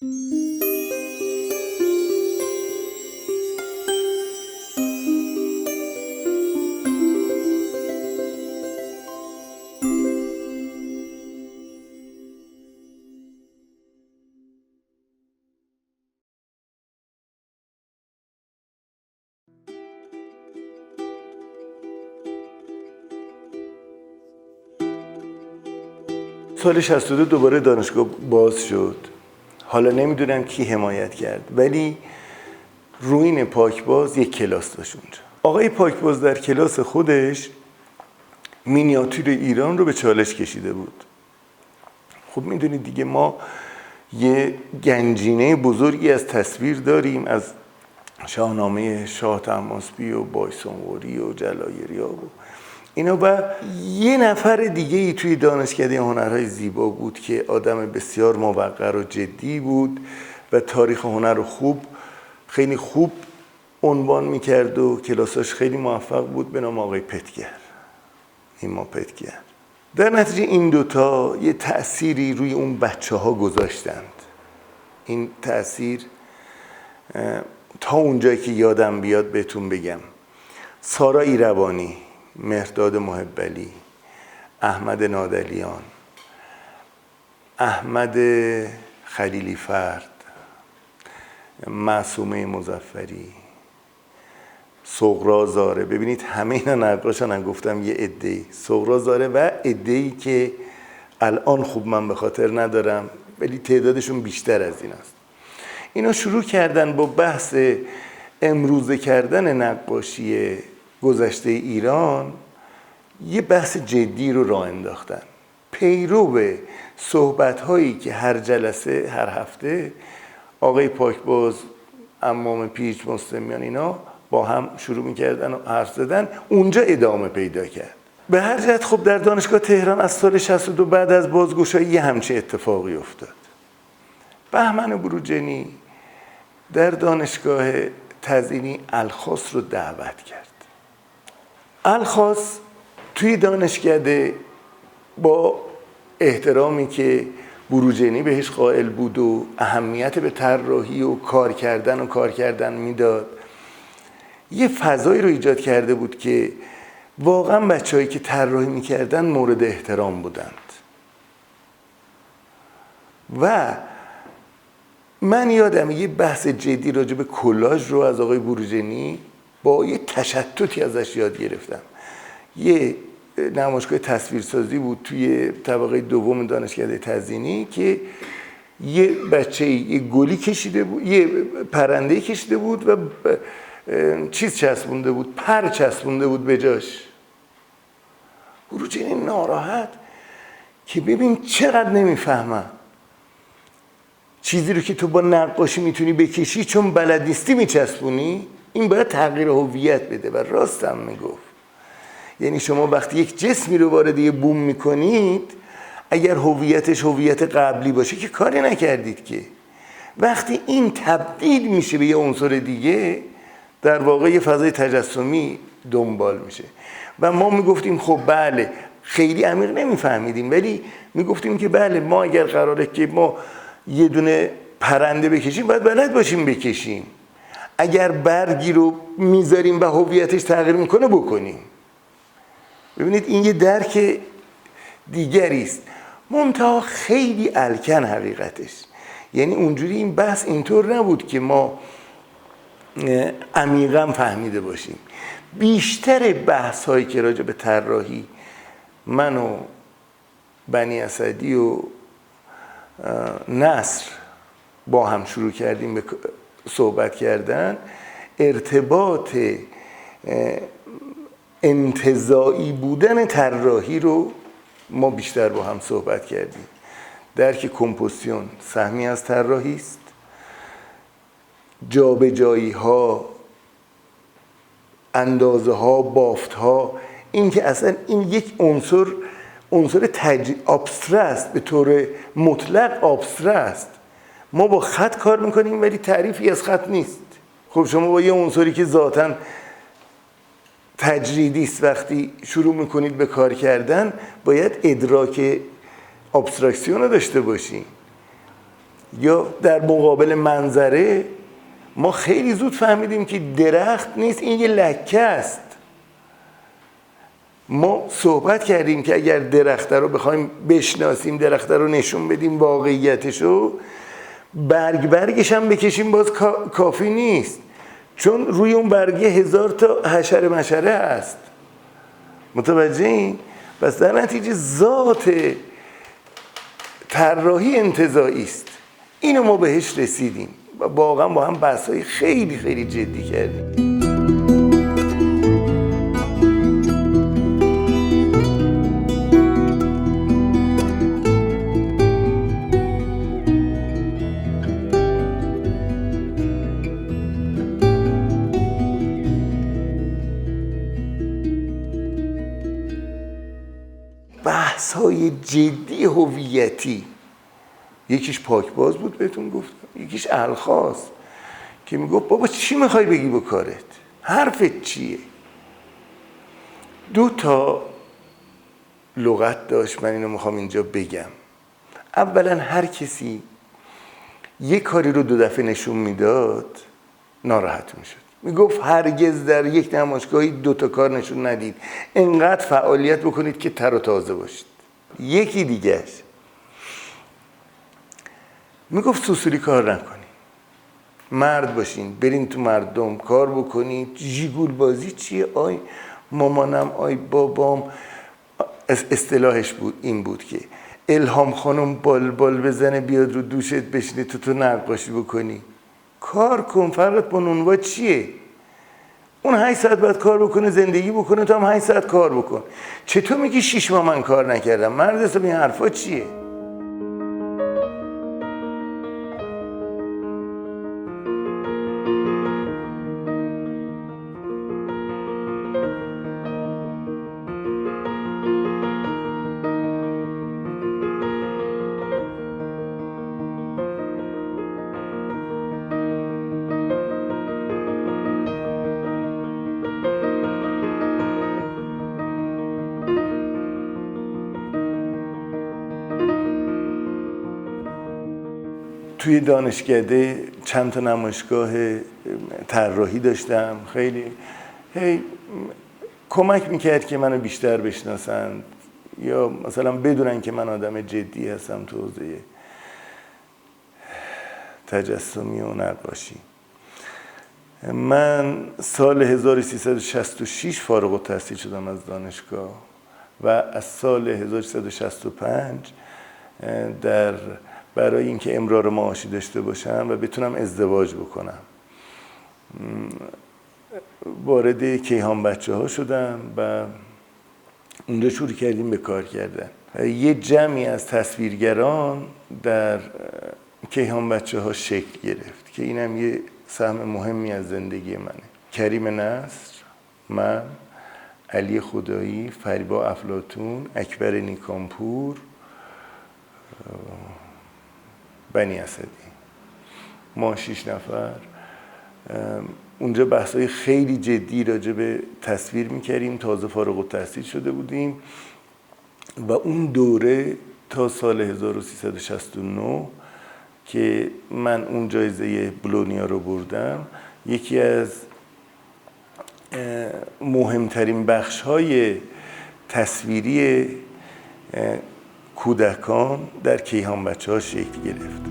سال 62 دوباره دانشگاه باز شد. حالا نمیدونم کی حمایت کرد، ولی روین پاکباز یک کلاس داشت اونجا. آقای پاکباز در کلاس خودش مینیاتور ایران رو به چالش کشیده بود. خب میدونید دیگه، ما یه گنجینه بزرگی از تصویر داریم، از شاهنامه شاه طهماسبی و بایسانوری و جلایریا و اینا. و یه نفر دیگه ای توی دانشکده هنرهای زیبا بود که آدم بسیار موقر و جدی بود و تاریخ هنر رو خیلی خوب عنوان میکرد و کلاساش خیلی موفق بود، به نام آقای پتگر، ایما پتگر. در نتیجه این دوتا یه تأثیری روی اون بچه ها گذاشتند. این تأثیر تا اونجایی که یادم بیاد بهتون بگم: سارا ایروانی، مهرداد محبعلی، احمد نادلیان، احمد خلیلی فرد، معصومه مظفری، سغرا زاره. ببینید همه اینا نقاشن، گفتم یه عده‌ای. سغرا زاره و عده‌ای که الان خوب من به خاطر ندارم، ولی تعدادشون بیشتر از این است. اینا شروع کردن با بحث امروزه کردن نقاشی گذشته ایران، یه بحث جدی رو راه انداختن. پیرو صحبت‌هایی که هر جلسه، هر هفته آقای پاکباز، امام پیچ، مسلمیان اینا با هم شروع می‌کردن و حرف زدن، اونجا ادامه پیدا کرد. به هر جهت خب در دانشگاه تهران از سال 62 بعد از بازگشایی یه همچین اتفاقی افتاد. بهمن بروجردی در دانشگاه تزیینی الخاص رو دعوت کرد. الخاص توی دانشکده با احترامی که بروجردی بهش قائل بود و اهمیت به طراحی و کار کردن میداد، یه فضایی رو ایجاد کرده بود که واقعا بچه‌هایی که طراحی میکردن مورد احترام بودند. و من یادم یه بحث جدی راجع به کلاژ رو از آقای بروجردی با یه تشتتی ازش یاد گرفتم. یه نمایشگاه تصویرسازی بود توی طبقه دوم دانشکده تزیینی که یه بچه یه گلی کشیده بود، یه پرنده کشیده بود و چیز چسبونده بود، پر چسبونده بود به جاش. بروجردی ناراحت که ببین چقدر نمیفهمم، چیزی رو که تو با نقاشی میتونی بکشی چون بلد نیستی میچسبونی، این باید تغییر هویت بده. و راستم میگفت. یعنی شما وقتی یک جسمی رو وارد یه بوم میکنید، اگر هویتش هویت قبلی باشه که کاری نکردید که. وقتی این تبدیل میشه به یه عنصر دیگه، در واقع یه فضای تجسمی دنبال میشه. و ما میگفتیم خب بله، خیلی عمیق نمیفهمیدیم، ولی میگفتیم که بله، ما اگر قراره که ما یه دونه پرنده بکشیم باید بلد باشیم بکشیم. اگر برگی رو میذاریم و هویتش تغییر میکنه بکنیم. ببینید این یه درک دیگری است. منتها خیلی الکن حقیقتش. یعنی اونجوری این بحث اینطور نبود که ما عمیقا فهمیده باشیم. بیشتر بحث هایی که راجع به طراحی من و بنی اسدی و نصر با هم شروع کردیم به صحبت کردن، ارتباط انتزاعی بودن طراحی رو ما بیشتر با هم صحبت کردیم. درک کمپوزیسیون سهمی از طراحی است. جابجایی ها، اندازه ها، بافت ها، این که اصلا این یک عنصر ابستره است، به طور مطلق ابستره است. ما با خط کار میکنیم ولی تعریفی از خط نیست. خب شما با یه عنصری که ذاتاً تجریدی است وقتی شروع میکنید به کار کردن، باید ادراک ابستراکسیون رو داشته باشین. یا در مقابل منظره ما خیلی زود فهمیدیم که درخت نیست، این یه لکه است. ما صحبت کردیم که اگر درخت رو بخوایم بشناسیم، درخت رو نشون بدیم واقعیتشو، برگش هم بکشیم باز کافی نیست، چون روی اون برگه 1000 تا حشره مشره هست. متوجهین؟ پس در نتیجه ذات طراحی انتزاعی است. اینو ما بهش رسیدیم و واقعا با هم بحث‌های خیلی خیلی جدی کردیم. بحث‌های جدی هویتی، یکیش پاکباز بود بهتون گفتم، یکیش الخاص که میگفت بابا چی میخوای بگی با کارت؟ حرفت چیه؟ 2 تا لغت داشت، من اینو میخوام اینجا بگم. اولا هر کسی یک کاری رو 2 دفعه نشون میداد ناراحت میشد، میگفت هرگز در یک نمایشگاهی 2 تا کار نشون ندید، انقدر فعالیت بکنید که تر و تازه باشید. یکی دیگهش میگفت سوسوری کار نکنید، مرد باشین، برین تو مردم کار بکنید. جیگول بازی چیه؟ آی مامانم، آی بابام. اصطلاحش بود این بود که الهام خانم بال بزنه بیاد رو دوشت بشینه تو نقاشی بکنی. کار کن، فرقت با نونوا چیه؟ اون 8 ساعت باید کار بکنه، زندگی بکنه، تو هم 8 ساعت کار بکن. چطور میگی 6 ماه من کار نکردم؟ مرد حساب این حرفا چیه؟ توی دانشکده چند تا نمایشگاه طراحی داشتم، خیلی کمک میکرد که منو بیشتر بشناسند یا مثلا بدونن که من آدم جدی هستم تو حوزه تجسمی و نقاشی. من سال 1366 فارغ التحصیل شدم از دانشگاه و از سال 1365 برای اینکه امرار معاشی داشته باشم و بتونم ازدواج بکنم وارد کیهان بچه‌ها شدم و اونجا شروع کردیم به کار کردن. یه جمعی از تصویرگران در کیهان بچه‌ها شکل گرفت که اینم یه سهم مهمی از زندگی منه. کریم نصر، من، علی خدایی، فریبا افلاطون، اکبر نیکانپور، بنی اسدی، ما 6 نفر اونجا بحثای خیلی جدی راجع به تصویر میکردیم. تازه فارغ التحصیل شده بودیم و اون دوره تا سال 1369 که من اون جایزه بولونیا رو بردم، یکی از مهمترین بخش‌های تصویری کودکان در کیهان بچه‌ها شکل گرفت.